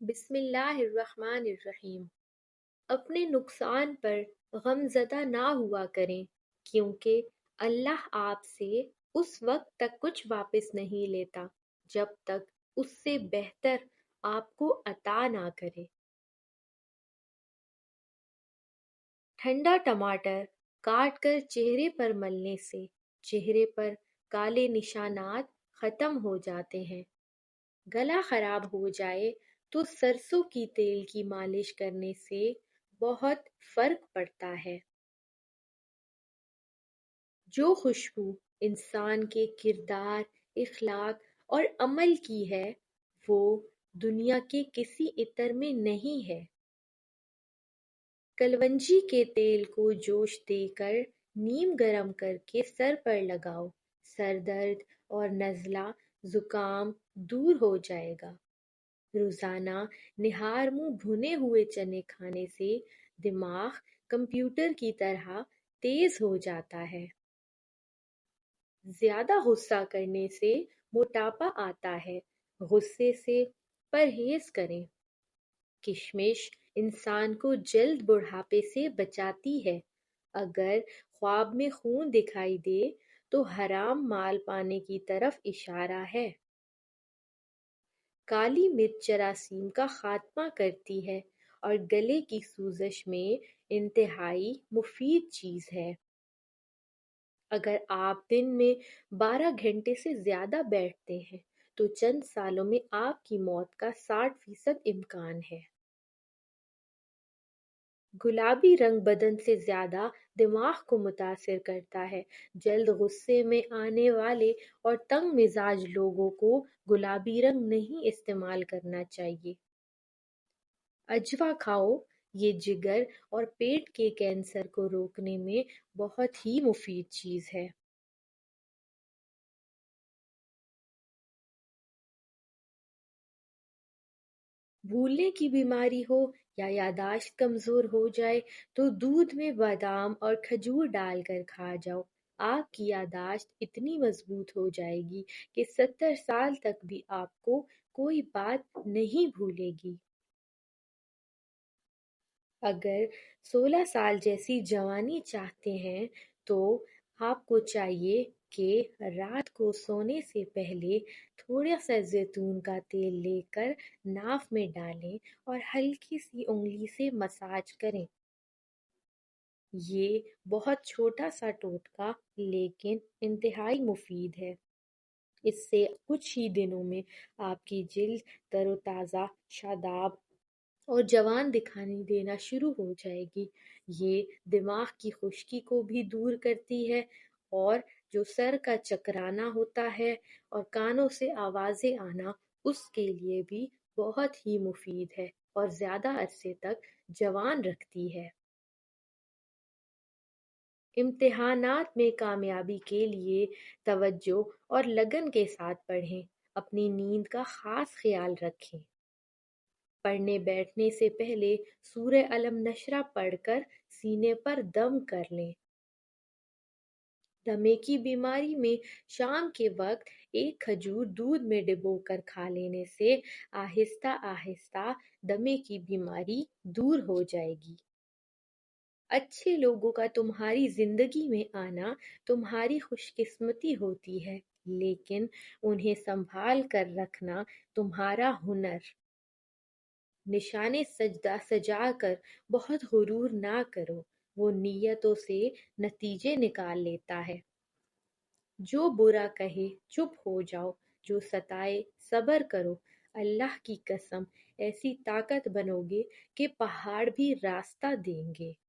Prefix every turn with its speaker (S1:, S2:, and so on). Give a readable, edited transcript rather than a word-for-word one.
S1: بسم اللہ الرحمن الرحیم۔ اپنے نقصان پر غم زدہ نہ ہوا کریں، کیونکہ اللہ آپ سے اس وقت تک کچھ واپس نہیں لیتا جب تک اس سے بہتر آپ کو عطا نہ کرے۔ ٹھنڈا ٹماٹر کاٹ کر چہرے پر ملنے سے چہرے پر کالے نشانات ختم ہو جاتے ہیں۔ گلا خراب ہو جائے تو سرسوں کی تیل کی مالش کرنے سے بہت فرق پڑتا ہے۔ جو خوشبو انسان کے کردار، اخلاق اور عمل کی ہے وہ دنیا کے کسی عطر میں نہیں ہے۔ کلونجی کے تیل کو جوش دے کر نیم گرم کر کے سر پر لگاؤ، سر درد اور نزلہ زکام دور ہو جائے گا۔ روزانہ نہار منہ بھنے ہوئے چنے کھانے سے دماغ کمپیوٹر کی طرح تیز ہو جاتا ہے۔ زیادہ غصہ کرنے سے موٹاپا آتا ہے، غصے سے پرہیز کریں۔ کشمش انسان کو جلد بڑھاپے سے بچاتی ہے۔ اگر خواب میں خون دکھائی دے تو حرام مال پانے کی طرف اشارہ ہے۔ کالی مرچ جراثیم کا خاتمہ کرتی ہے اور گلے کی سوزش میں انتہائی مفید چیز ہے۔ اگر آپ دن میں 12 گھنٹے سے زیادہ بیٹھتے ہیں تو چند سالوں میں آپ کی موت کا 60% امکان ہے۔ گلابی رنگ بدن سے زیادہ دماغ کو متاثر کرتا ہے۔ جلد غصے میں آنے والے اور تنگ مزاج لوگوں کو گلابی رنگ نہیں استعمال کرنا چاہیے۔ اجوا کھاؤ، یہ جگر اور پیٹ کے کینسر کو روکنے میں بہت ہی مفید چیز ہے۔ بھولنے کی بیماری ہو یا یادداشت کمزور ہو جائے تو دودھ میں بادام اور کھجور ڈال کر کھا جاؤ۔ آپ کی یادداشت اتنی مضبوط ہو جائے گی کہ 70 سال تک بھی آپ کو کوئی بات نہیں بھولے گی۔ اگر 16 سال جیسی جوانی چاہتے ہیں تو آپ کو چاہیے کہ رات کو سونے سے پہلے تھوڑا سا زیتون کا تیل لے کر ناف میں ڈالیں اور ہلکی سی انگلی سے مساج کریں۔ یہ بہت چھوٹا سا ٹوٹکا لیکن انتہائی مفید ہے۔ اس سے کچھ ہی دنوں میں آپ کی جلد تر و تازہ، شاداب اور جوان دکھائی دینا شروع ہو جائے گی۔ یہ دماغ کی خشکی کو بھی دور کرتی ہے اور جو سر کا چکرانا ہوتا ہے اور کانوں سے آوازیں آنا، اس کے لیے بھی بہت ہی مفید ہے اور زیادہ عرصے تک جوان رکھتی ہے۔ امتحانات میں کامیابی کے لیے توجہ اور لگن کے ساتھ پڑھیں۔ اپنی نیند کا خاص خیال رکھیں۔ پڑھنے بیٹھنے سے پہلے سورہ الم نشرہ پڑھ کر سینے پر دم کر لیں۔ دمے کی بیماری میں شام کے وقت ایک کھجور دودھ میں ڈبو کر کھا لینے سے آہستہ آہستہ دمے کی بیماری دور ہو جائے گی۔ اچھے لوگوں کا تمہاری زندگی میں آنا تمہاری خوش قسمتی ہوتی ہے، لیکن انہیں سنبھال کر رکھنا تمہارا ہنر۔ نشانے سجا کر بہت غرور نہ کرو، وہ نیتوں سے نتیجے نکال لیتا ہے۔ جو برا کہے چپ ہو جاؤ، جو ستائے صبر کرو۔ اللہ کی قسم ایسی طاقت بنو گے کہ پہاڑ بھی راستہ دیں گے۔